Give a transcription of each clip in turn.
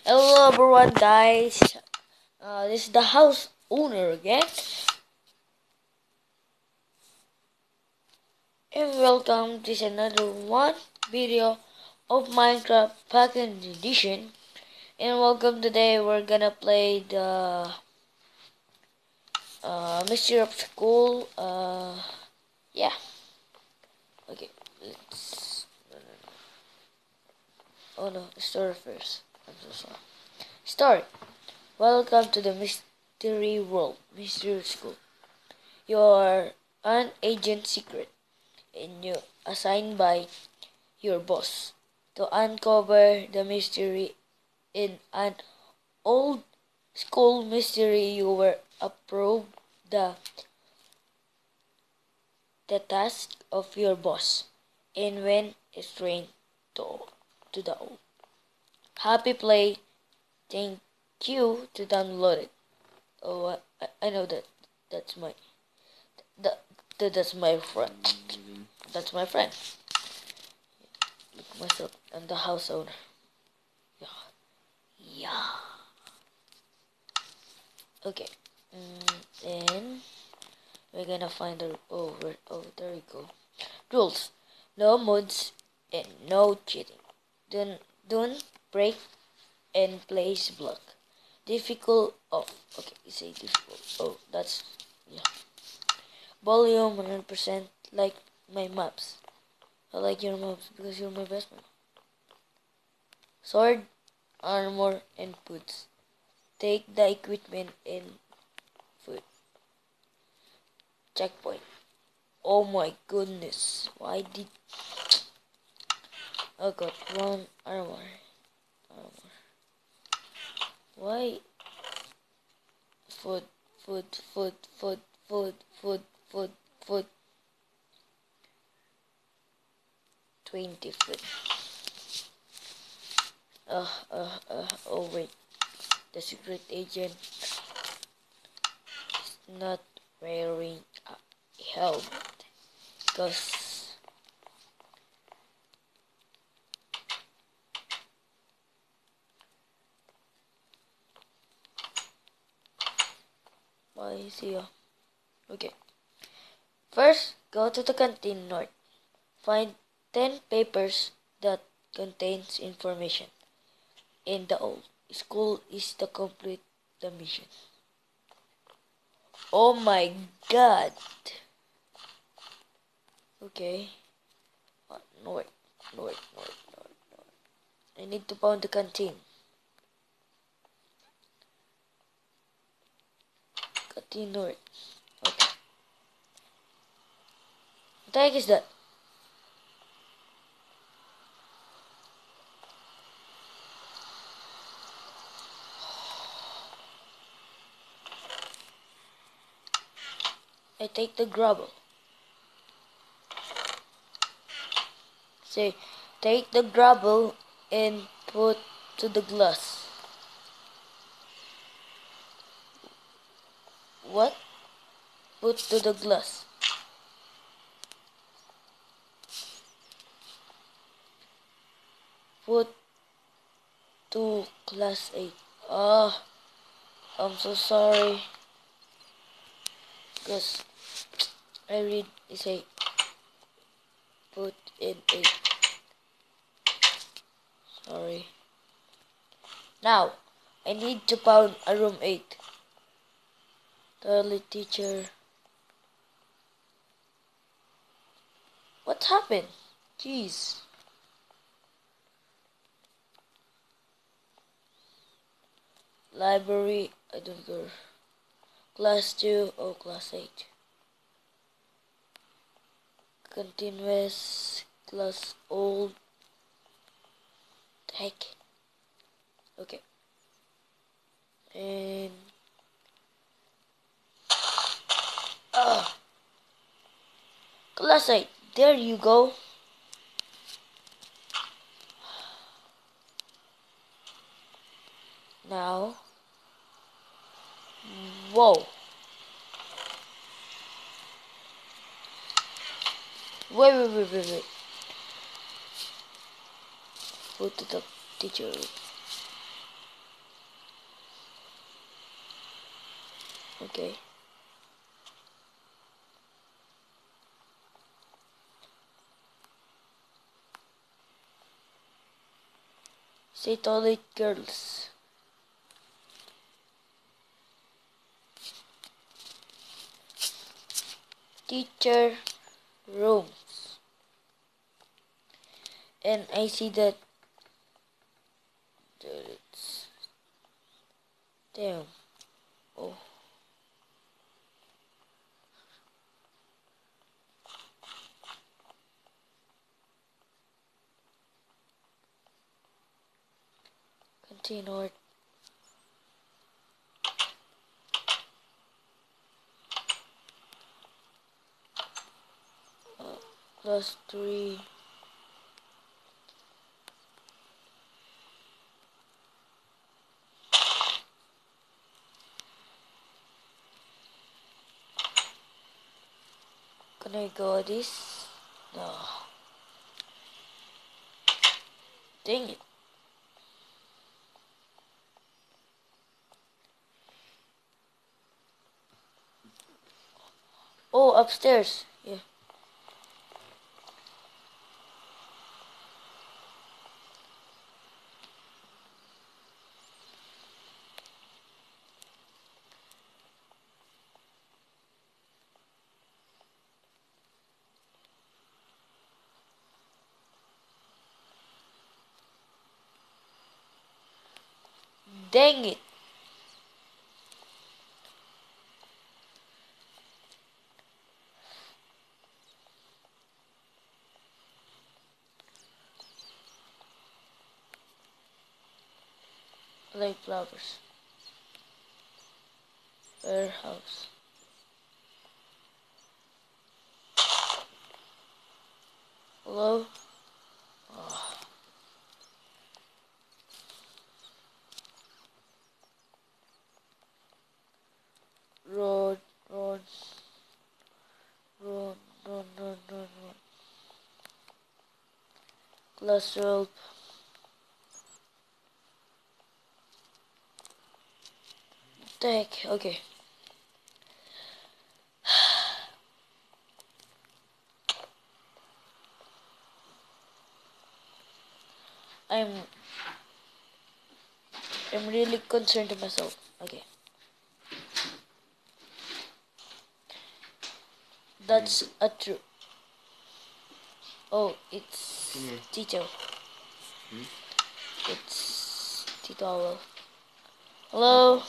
Hello everyone guys, this is the house owner again, and welcome to another one video of Minecraft Package Edition. And welcome, today we're gonna play the Mystery of School. Yeah, okay, let's, oh no, story first, I'm so sorry. Story. Welcome to the Mystery World, Mystery of School. You're an agent secret, and you assigned by your boss to uncover the mystery in an old school mystery. You were approved the task of your boss and went straight to the old. Happy play. Thank you to download it. Oh, I know that's my that, that's my friend. That's my friend. Look myself. I'm the house owner. Yeah. Yeah. Okay. Then we're gonna find the there we go. Rules: no mods and no cheating. Don't break and place block. Difficult off. Okay, you say difficult. Oh, that's yeah. Volume 100% like my maps. I like your maps because you're my best man. Sword, armor, and boots. Take the equipment and food. Checkpoint. Oh my goodness. Why did I got one armor? Why food, food, food, food, food, food, food, food. 20 food. Oh wait. The secret agent is not wearing a helmet because why is he? Okay. First, go to the canteen north. Find 10 papers that contains information. In the old school is to complete the mission. Oh my god. Okay. North, north, north, north, north. I need to find the canteen. Canteen north. Okay. What the heck is that? I take the gravel. Say, take the gravel and put to the glass. What? Put to the glass. Put to class 8. Ah, I'm so sorry. Because I read, it say, put in 8. Sorry. Now, I need to pound a room 8. Toilet teacher. What happened? Jeez. Library, I don't go. Class 2 or class 8. Continuous, class old. Heck. Okay. And class 8. There you go. Now. Whoa. Wait. Go to the teacher. Okay. Say toilet girls. Teacher rooms. And I see that it's damn. Oh. Continue. Plus 3. Can I go this? No. Dang it. Oh, upstairs. Yeah. Dang it. Like flowers. Warehouse. Hello? Oh. Road, road, road, road, road, road, road. Class 12. What the heck? Okay. I'm I'm really concerned to myself. Okay. That's a true. Oh, it's Tito. It's Tito. Hello.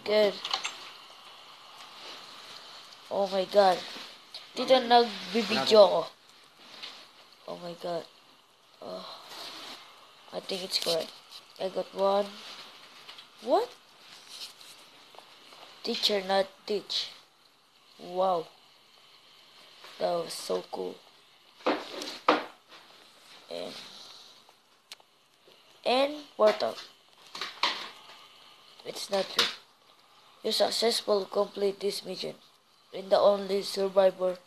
Good. Oh my god. Tito nagbibidyo ako. Oh my god. Oh, I think it's correct. I got one. What? Teacher, not teach. Wow. That was so cool. And portal. It's not true. You successfully complete this mission. In the only survivor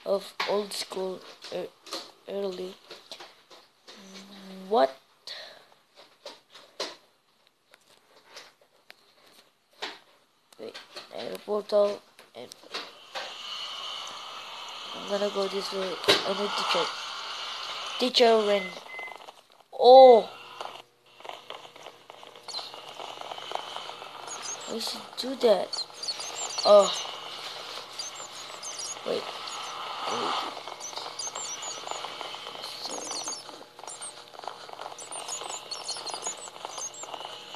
of old school early. What? Wait. A portal. And I'm gonna go this way. I need to check. Teacher Ren. Oh. I should do that. Oh. Wait.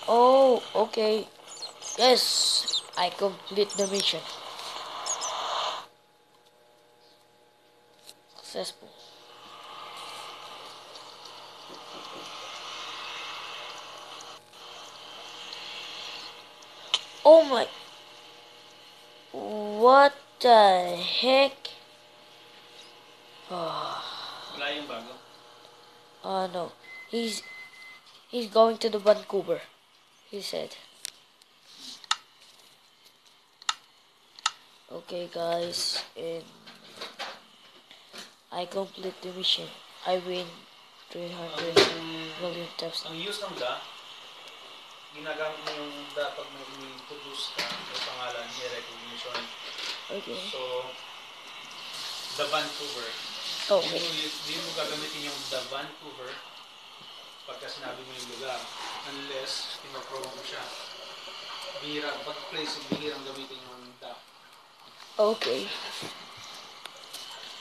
Oh, okay. Yes, I complete the mission. Successful. Oh my. What the heck? Wala yung bago. No. He's going to the Vancouver. He said. Okay, guys, and I complete the mission. I win 300 million times. Ang use ng ga? ginagamit mo yung dapat may i-introduce ka may pangalan, may recognition. Okay. So, the Vancouver. Okay. Di mo gagamitin yung the Vancouver pagka sinabi mo yung lugar. Unless, pinapromo mo siya. Bihira, pag place, bihirang gamitin yung the. Okay.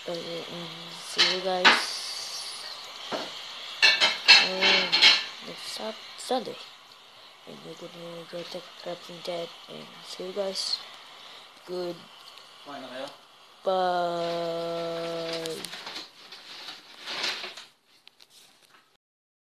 Okay, see you guys next Sunday. And we're gonna go to Crafting Dead and see you guys. Good. Kumain na kayo? Bye.